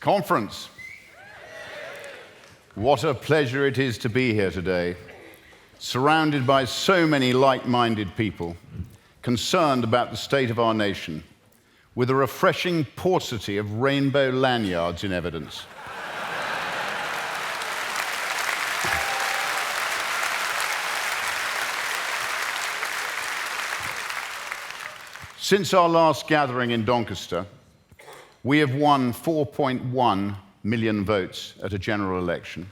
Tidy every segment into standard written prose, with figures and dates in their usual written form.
Conference. What a pleasure it is to be here today, surrounded by so many like-minded people, concerned about the state of our nation, with a refreshing paucity of rainbow lanyards in evidence. Since our last gathering in Doncaster, we have won 4.1 million votes at a general election,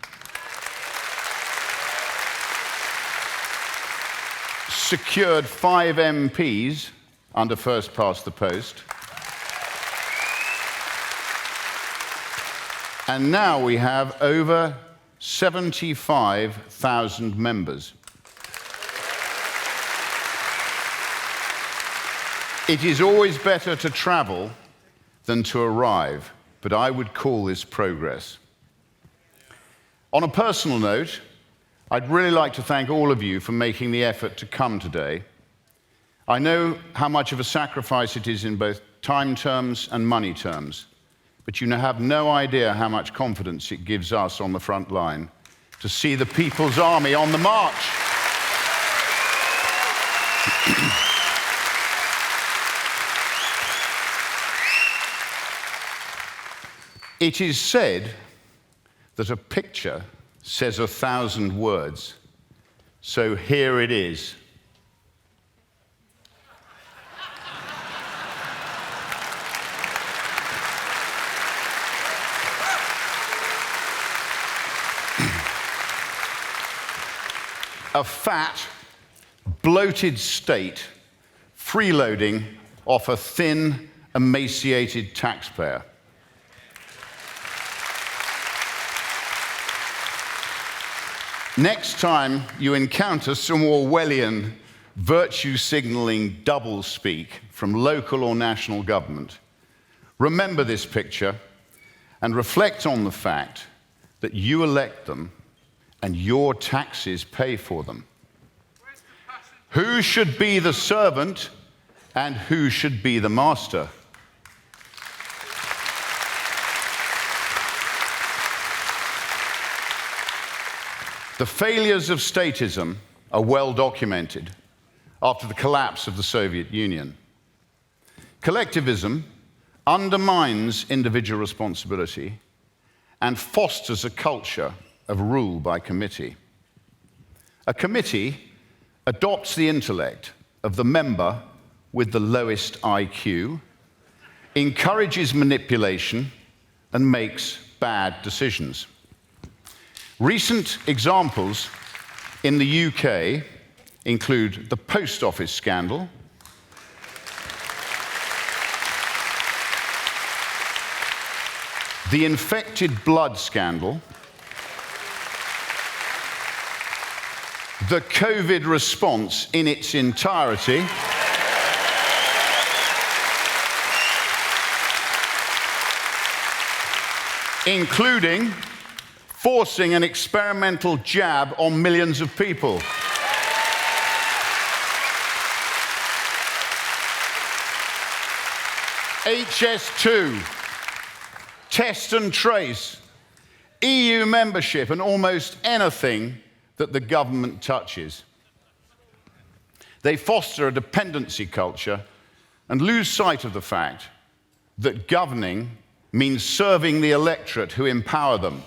secured 5 MPs under first past the post, and now we have over 75,000 members. It is always better to travel than to arrive, but I would call this progress. On a personal note, I'd really like to thank all of you for making the effort to come today. I know how much of a sacrifice it is in both time terms and money terms, but you have no idea how much confidence it gives us on the front line to see the People's Army on the march. It is said that a picture says 1,000 words, so here it is. A fat, bloated state freeloading off a thin, emaciated taxpayer. Next time you encounter some Orwellian virtue-signaling doublespeak from local or national government, remember this picture and reflect on the fact that you elect them and your taxes pay for them. Who should be the servant and who should be the master? The failures of statism are well documented after the collapse of the Soviet Union. Collectivism undermines individual responsibility and fosters a culture of rule by committee. A committee adopts the intellect of the member with the lowest IQ, encourages manipulation, and makes bad decisions. Recent examples in the UK include the post office scandal, the infected blood scandal, the COVID response in its entirety, including forcing an experimental jab on millions of people. HS2, test and trace, EU membership, and almost anything that the government touches. They foster a dependency culture and lose sight of the fact that governing means serving the electorate who empower them.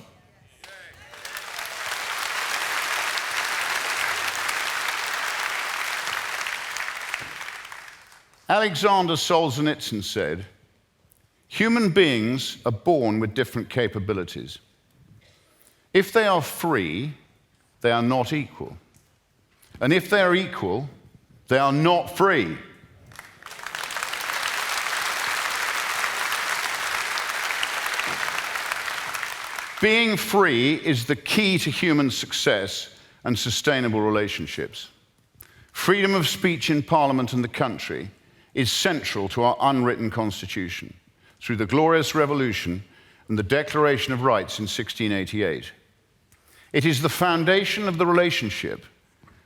Alexander Solzhenitsyn said, "Human beings are born with different capabilities. If they are free, they are not equal. And if they are equal, they are not free." Being free is the key to human success and sustainable relationships. Freedom of speech in Parliament and the country is central to our unwritten constitution through the Glorious Revolution and the Declaration of Rights in 1688. It is the foundation of the relationship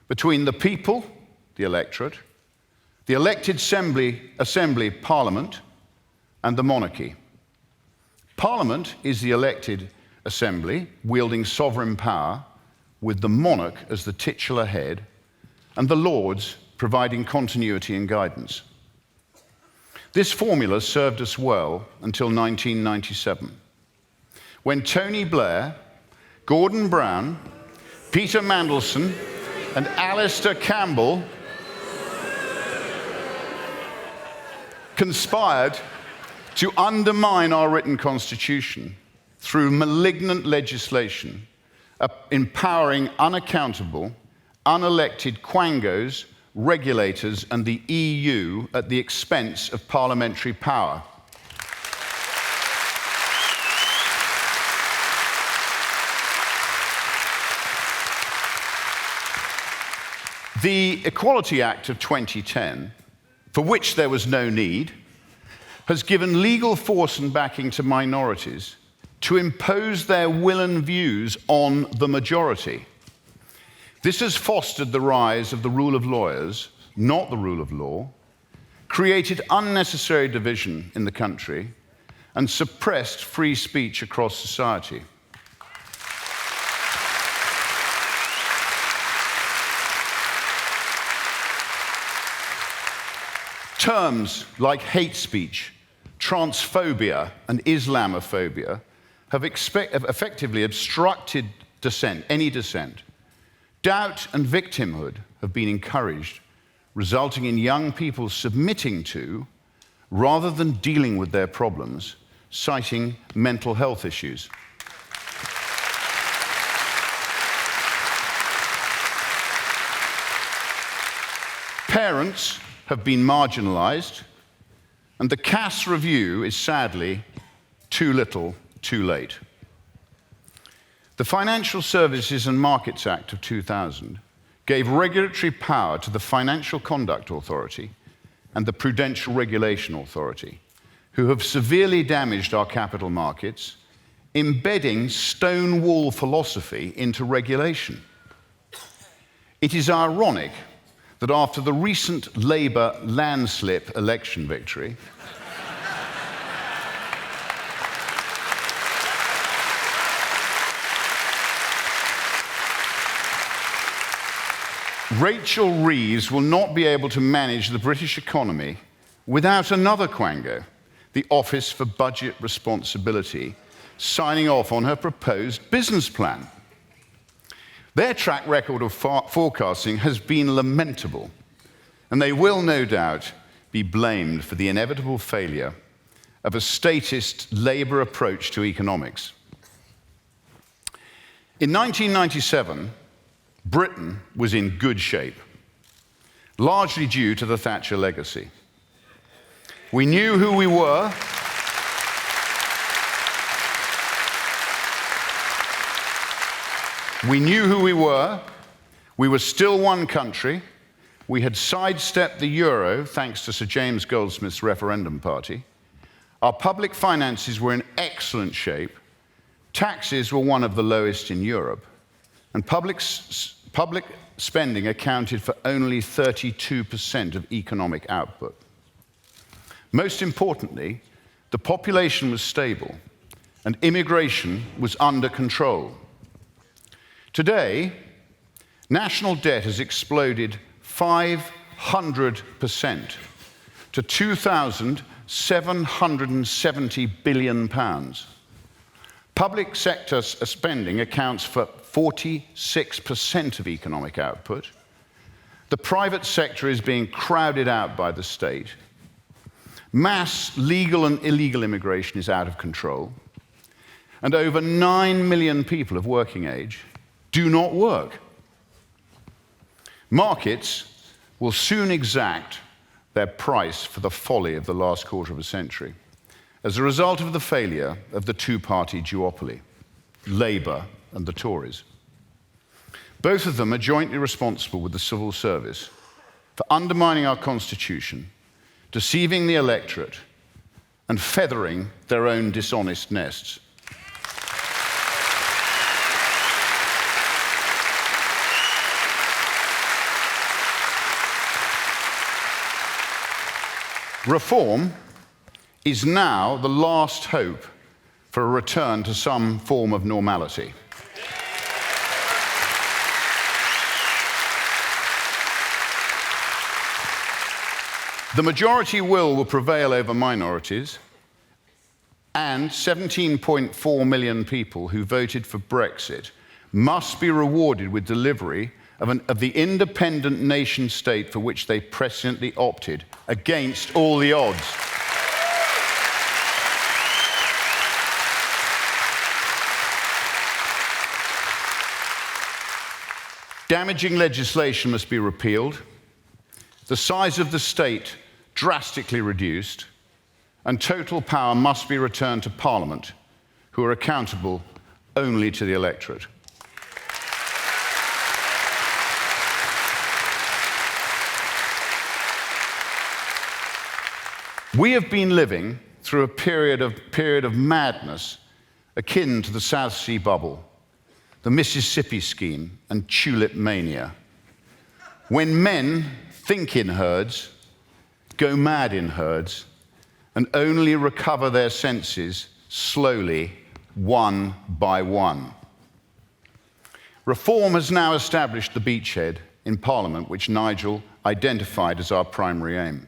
between the people, the electorate, the elected assembly, parliament, and the monarchy. Parliament is the elected assembly wielding sovereign power, with the monarch as the titular head and the Lords providing continuity and guidance. This formula served us well until 1997, when Tony Blair, Gordon Brown, Peter Mandelson, and Alistair Campbell conspired to undermine our written constitution through malignant legislation, empowering unaccountable, unelected quangos, regulators, and the EU at the expense of parliamentary power. The Equality Act of 2010, for which there was no need, has given legal force and backing to minorities to impose their will and views on the majority. This has fostered the rise of the rule of lawyers, not the rule of law, created unnecessary division in the country, and suppressed free speech across society. Terms like hate speech, transphobia, and Islamophobia have effectively obstructed dissent, any dissent. Doubt and victimhood have been encouraged, resulting in young people submitting to, rather than dealing with their problems, citing mental health issues. Parents have been marginalized, and the Cass review is sadly too little, too late. The Financial Services and Markets Act of 2000 gave regulatory power to the Financial Conduct Authority and the Prudential Regulation Authority, who have severely damaged our capital markets, embedding Stonewall philosophy into regulation. It is ironic that after the recent Labour landslip election victory, Rachel Reeves will not be able to manage the British economy without another quango, the Office for Budget Responsibility, signing off on her proposed business plan. Their track record of forecasting has been lamentable, and they will no doubt be blamed for the inevitable failure of a statist Labour approach to economics. In 1997, Britain was in good shape, largely due to the Thatcher legacy. We knew who we were. We knew who we were. We were still one country. We had sidestepped the euro thanks to Sir James Goldsmith's referendum party. Our public finances were in excellent shape. Taxes were one of the lowest in Europe. And public spending accounted for only 32% of economic output. Most importantly, the population was stable and immigration was under control. Today, national debt has exploded 500% to £2,770 billion. Public sector spending accounts for 46% of economic output. The private sector is being crowded out by the state. Mass legal and illegal immigration is out of control. And over 9 million people of working age do not work. Markets will soon exact their price for the folly of the last quarter of a century as a result of the failure of the two-party duopoly, Labour and the Tories. Both of them are jointly responsible with the civil service for undermining our constitution, deceiving the electorate, and feathering their own dishonest nests. Reform is now the last hope for a return to some form of normality. The majority will prevail over minorities, and 17.4 million people who voted for Brexit must be rewarded with delivery of the independent nation state for which they presciently opted, against all the odds. Damaging legislation must be repealed, the size of the state drastically reduced, and total power must be returned to Parliament, who are accountable only to the electorate. We have been living through a period of madness akin to the South Sea Bubble, the Mississippi Scheme, and tulip mania, when men think in herds, go mad in herds, and only recover their senses slowly, one by one. Reform has now established the beachhead in Parliament, which Nigel identified as our primary aim.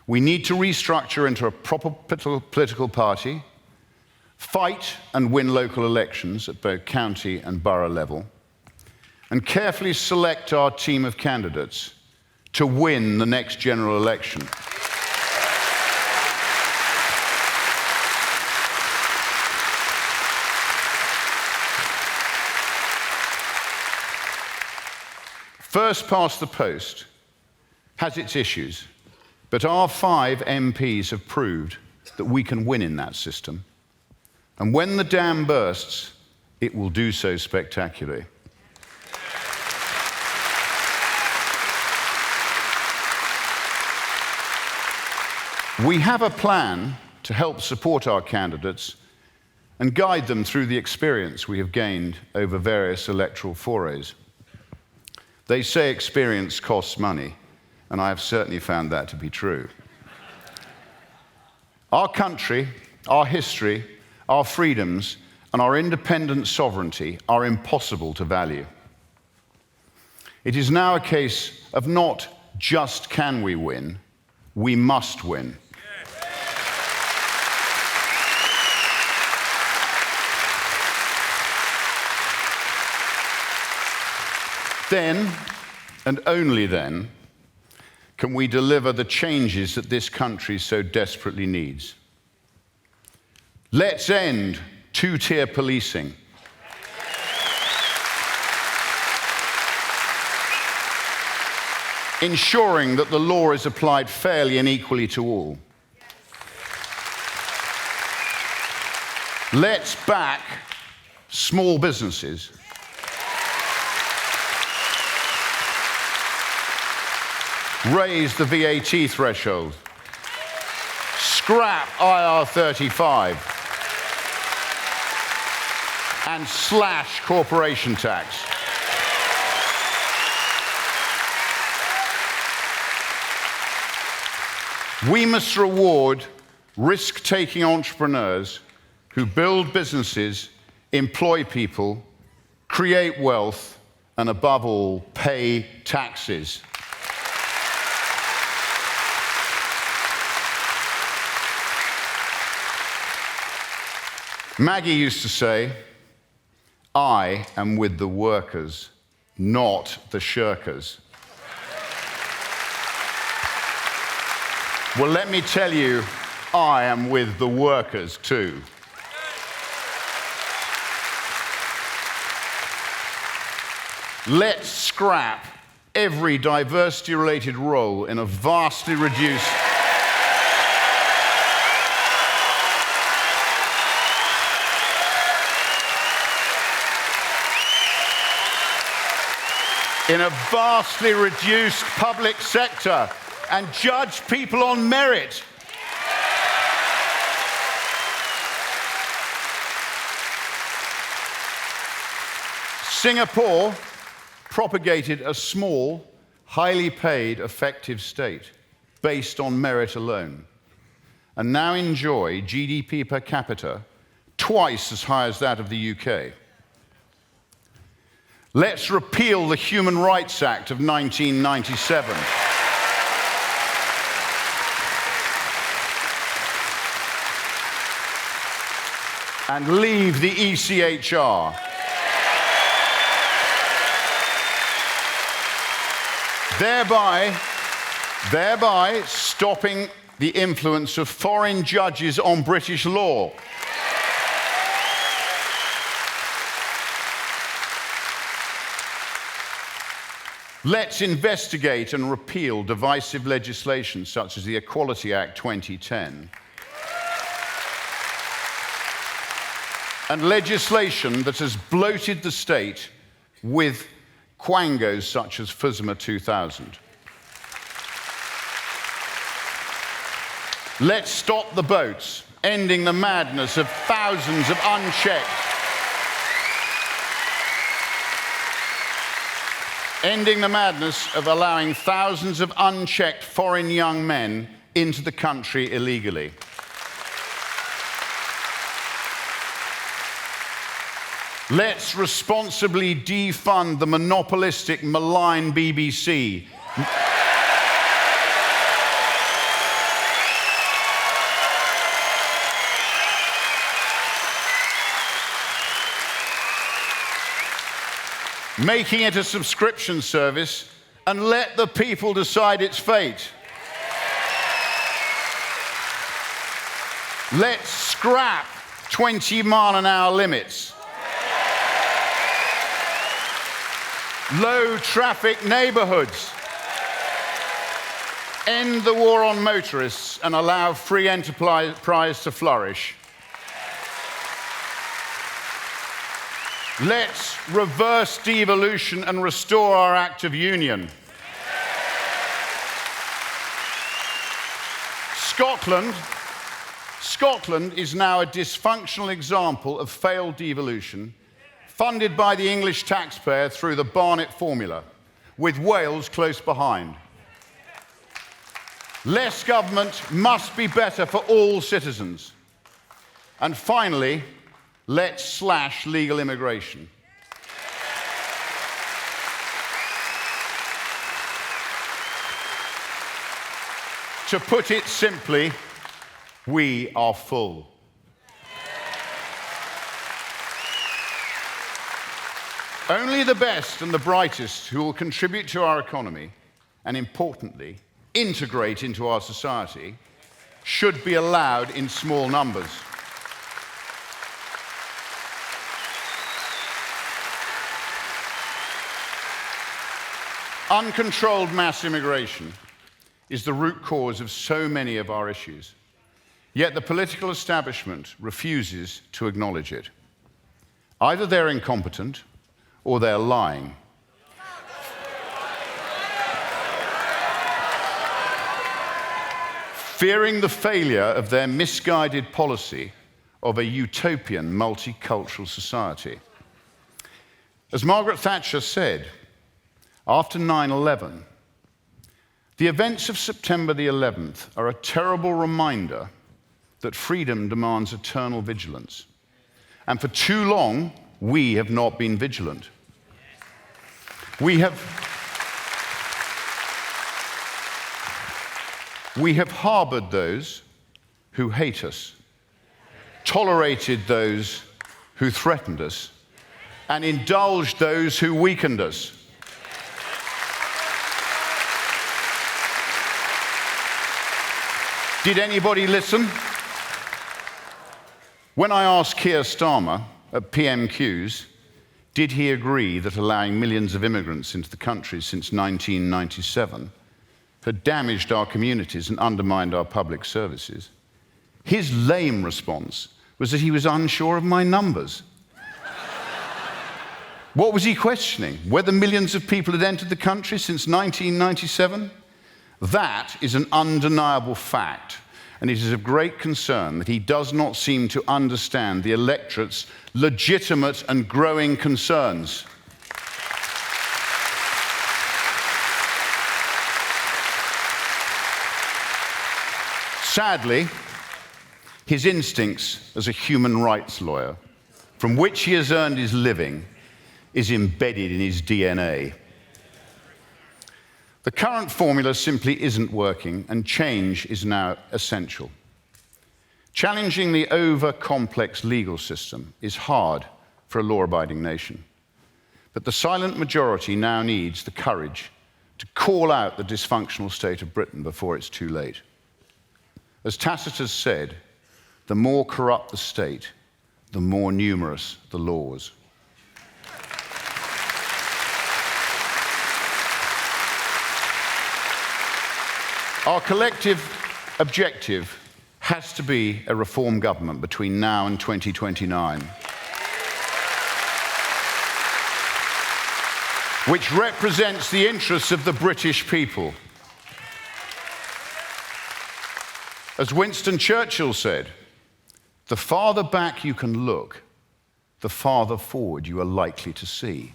We need to restructure into a proper political party, fight and win local elections at both county and borough level, and carefully select our team of candidates to win the next general election. First past the post has its issues, but our 5 MPs have proved that we can win in that system. And when the dam bursts, it will do so spectacularly. We have a plan to help support our candidates and guide them through the experience we have gained over various electoral forays. They say experience costs money, and I have certainly found that to be true. Our country, our history, our freedoms, and our independent sovereignty are impossible to value. It is now a case of not just can we win, we must win. Then, and only then, can we deliver the changes that this country so desperately needs. Let's end two-tier policing. Ensuring that the law is applied fairly and equally to all. Let's back small businesses. Raise the VAT threshold. Scrap IR35. And slash corporation tax. We must reward risk-taking entrepreneurs who build businesses, employ people, create wealth, and above all, pay taxes. Maggie used to say, "I am with the workers, not the shirkers." Well, let me tell you, I am with the workers too. Let's scrap every diversity-related role in a vastly reduced public sector and judge people on merit. Singapore propagated a small, highly paid, effective state based on merit alone. and now enjoy GDP per capita twice as high as that of the UK. Let's repeal the Human Rights Act of 1997. And leave the ECHR. Thereby stopping the influence of foreign judges on British law. Let's investigate and repeal divisive legislation such as the Equality Act 2010 and legislation that has bloated the state with quangos such as FUSMA 2000. Let's stop the boats, ending the madness of thousands of unchecked allowing thousands of unchecked foreign young men into the country illegally. Let's responsibly defund the monopolistic, malign BBC. Making it a subscription service and let the people decide its fate. Let's scrap 20-mile-an-hour limits. Low traffic neighborhoods. End the war on motorists and allow free enterprise to flourish. Let's reverse devolution and restore our Act of Union. Scotland is now a dysfunctional example of failed devolution, funded by the English taxpayer through the Barnett formula, with Wales close behind. Less government must be better for all citizens. And finally, let's slash legal immigration. To put it simply, we are full. Only the best and the brightest who will contribute to our economy and, importantly, integrate into our society should be allowed in small numbers. Uncontrolled mass immigration is the root cause of so many of our issues, yet the political establishment refuses to acknowledge it. Either they're incompetent or they're lying. Fearing the failure of their misguided policy of a utopian multicultural society. As Margaret Thatcher said, after 9/11, the events of September the 11th are a terrible reminder that freedom demands eternal vigilance. And for too long, we have not been vigilant. We have harbored those who hate us, tolerated those who threatened us, and indulged those who weakened us. Did anybody listen? When I asked Keir Starmer at PMQs, did he agree that allowing millions of immigrants into the country since 1997 had damaged our communities and undermined our public services, his lame response was that he was unsure of my numbers. What was he questioning? Whether millions of people had entered the country since 1997? That is an undeniable fact, and it is of great concern that he does not seem to understand the electorate's legitimate and growing concerns. Sadly, His instincts as a human rights lawyer, from which he has earned his living, is embedded in his DNA. The current formula simply isn't working, and change is now essential. Challenging the over-complex legal system is hard for a law-abiding nation. But the silent majority now needs the courage to call out the dysfunctional state of Britain before it's too late. As Tacitus said, the more corrupt the state, the more numerous the laws. Our collective objective has to be a reform government between now and 2029, which represents the interests of the British people. As Winston Churchill said, the farther back you can look, the farther forward you are likely to see.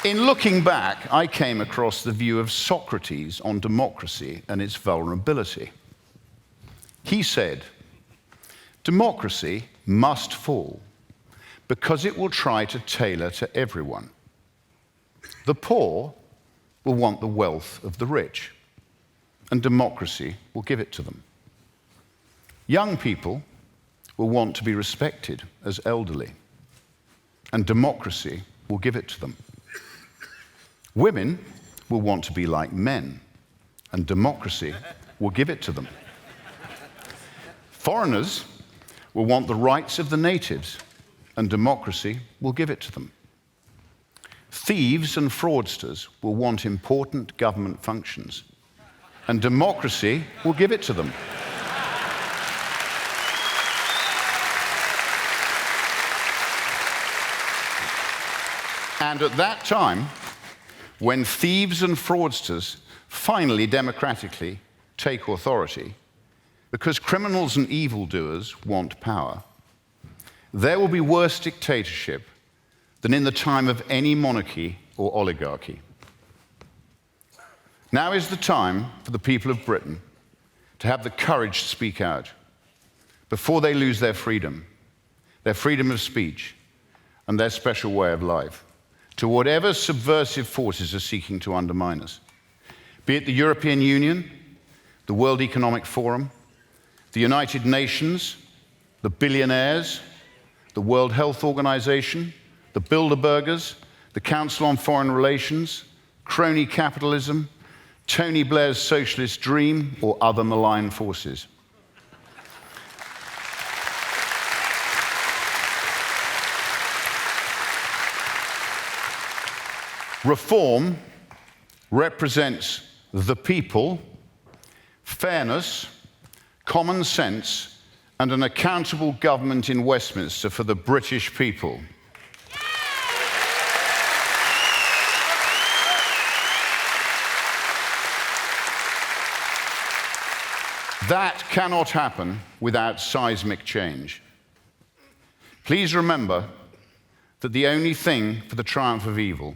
In looking back, I came across the view of Socrates on democracy and its vulnerability. He said, democracy must fall because it will try to tailor to everyone. The poor will want the wealth of the rich, and democracy will give it to them. Young people will want to be respected as elderly, and democracy will give it to them. Women will want to be like men, and democracy will give it to them. Foreigners will want the rights of the natives, and democracy will give it to them. Thieves and fraudsters will want important government functions, and democracy will give it to them. And at that time, when thieves and fraudsters finally democratically take authority, because criminals and evildoers want power, there will be worse dictatorship than in the time of any monarchy or oligarchy. Now is the time for the people of Britain to have the courage to speak out before they lose their freedom of speech, and their special way of life, to whatever subversive forces are seeking to undermine us, be it the European Union, the World Economic Forum, the United Nations, the billionaires, the World Health Organization, the Bilderbergers, the Council on Foreign Relations, crony capitalism, Tony Blair's socialist dream, or other malign forces. Reform represents the people, fairness, common sense, and an accountable government in Westminster for the British people. That cannot happen without seismic change. Please remember that the only thing for the triumph of evil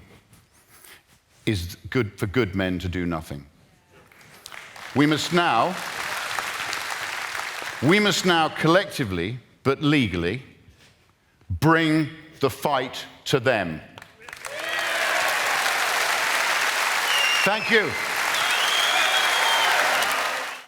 is good for good men to do nothing. We must now collectively, but legally, bring the fight to them. Thank you.